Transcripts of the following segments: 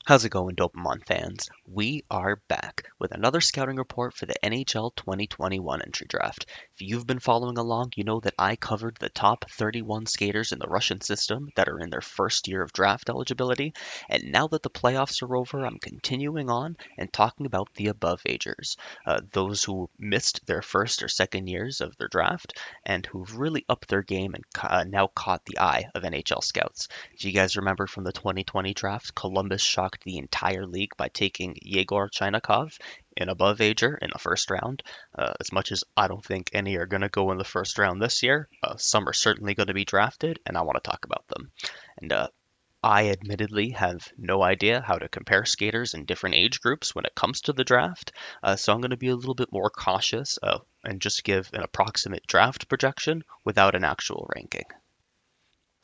How's it going, Dopemon fans? We are back with another scouting report for the NHL 2021 entry draft. If you've been following along, you know that I covered the top 31 skaters in the Russian system that are in their first year of draft eligibility, and now that the playoffs are over, I'm continuing on and talking about the above agers, those who missed their first or second years of their draft and who've really upped their game and now caught the eye of NHL scouts. Do you guys remember from the 2020 draft, Columbus shocked the entire league by taking Yegor Chinakhov, an above ager, in the first round? As much as I don't think any are going to go in the first round this year, some are certainly going to be drafted, and I want to talk about them. And I admittedly have no idea how to compare skaters in different age groups when it comes to the draft, so I'm going to be a little bit more cautious and just give an approximate draft projection without an actual ranking.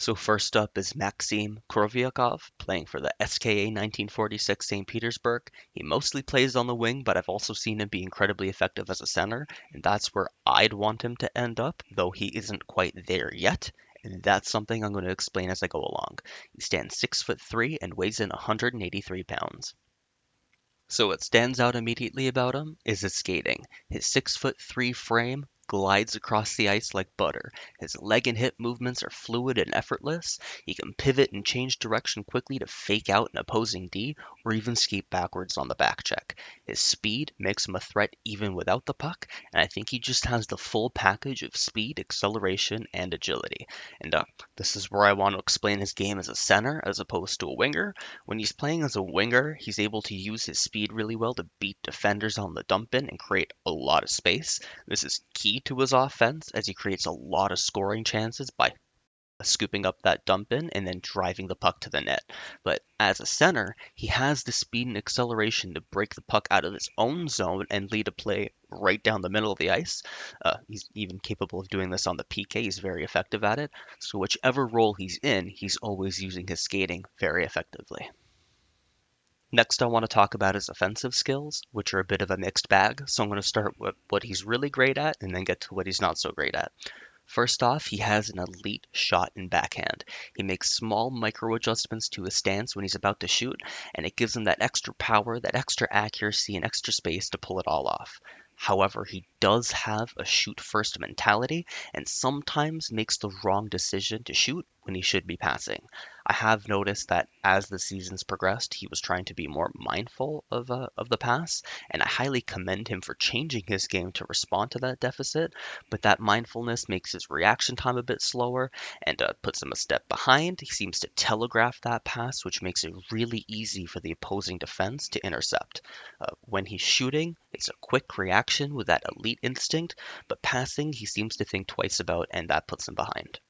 So first up is Maxim Krovyakov, playing for the SKA 1946 St. Petersburg. He mostly plays on the wing, but I've also seen him be incredibly effective as a center, and that's where I'd want him to end up, though he isn't quite there yet. And that's something I'm going to explain as I go along. He stands 6'3" and weighs in 183 pounds. So what stands out immediately about him is his skating. His 6'3" frame glides across the ice like butter. His leg and hip movements are fluid and effortless. He can pivot and change direction quickly to fake out an opposing D or even skate backwards on the back check. His speed makes him a threat even without the puck, and I think he just has the full package of speed, acceleration, and agility. And this is where I want to explain his game as a center as opposed to a winger. When he's playing as a winger, he's able to use his speed really well to beat defenders on the dump in and create a lot of space. This is key to his offense as he creates a lot of scoring chances by scooping up that dump in and then driving the puck to the net. But as a center, he has the speed and acceleration to break the puck out of his own zone and lead a play right down the middle of the ice. He's even capable of doing this on the PK. He's very effective at it. So whichever role he's in, he's always using his skating very effectively. Next, I want to talk about his offensive skills, which are a bit of a mixed bag. So I'm going to start with what he's really great at and then get to what he's not so great at. First off, he has an elite shot and backhand. He makes small micro adjustments to his stance when he's about to shoot, and it gives him that extra power, that extra accuracy, and extra space to pull it all off. However, he does have a shoot first mentality and sometimes makes the wrong decision to shoot when he should be passing. I have noticed that as the seasons progressed, he was trying to be more mindful of the pass, and I highly commend him for changing his game to respond to that deficit. But that mindfulness makes his reaction time a bit slower and puts him a step behind. He seems to telegraph that pass, which makes it really easy for the opposing defense to intercept. When he's shooting, it's a quick reaction with that elite instinct, but passing, he seems to think twice about, and that puts him behind.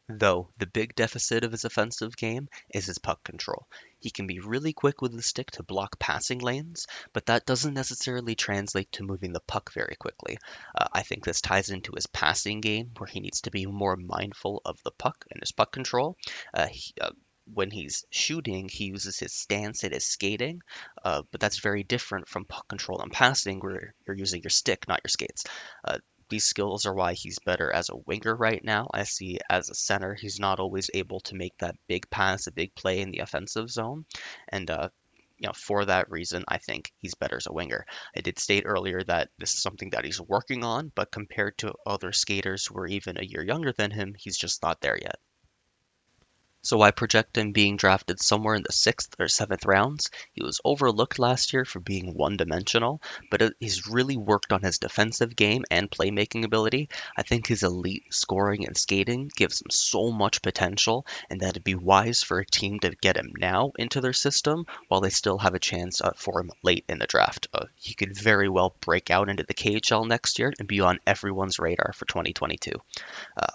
Though the big deficit of his offensive game is his puck control. He can be really quick with the stick to block passing lanes, but that doesn't necessarily translate to moving the puck very quickly. I think this ties into his passing game, where he needs to be more mindful of the puck and his puck control. When he's shooting, he uses his stance and his skating, but that's very different from puck control and passing, where you're using your stick, not your skates. These skills are why he's better as a winger right now. I see as a center, he's not always able to make that big pass, a big play in the offensive zone. And for that reason, I think he's better as a winger. I did state earlier that this is something that he's working on, but compared to other skaters who are even a year younger than him, he's just not there yet. So I project him being drafted somewhere in the sixth or seventh rounds. He was overlooked last year for being one-dimensional, but he's really worked on his defensive game and playmaking ability. I think his elite scoring and skating gives him so much potential, and that it'd be wise for a team to get him now into their system while they still have a chance for him late in the draft. He could very well break out into the KHL next year and be on everyone's radar for 2022.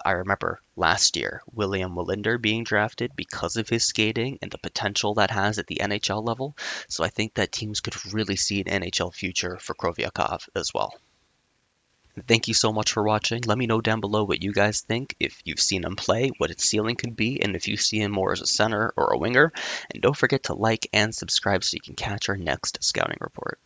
I remember last year William Wallinder being drafted because of his skating and the potential that has at the NHL level. So I think that teams could really see an NHL future for Krovyakov as well. Thank you so much for watching. Let me know down below what you guys think, if you've seen him play, what his ceiling could be, and if you see him more as a center or a winger. And don't forget to like and subscribe so you can catch our next scouting report.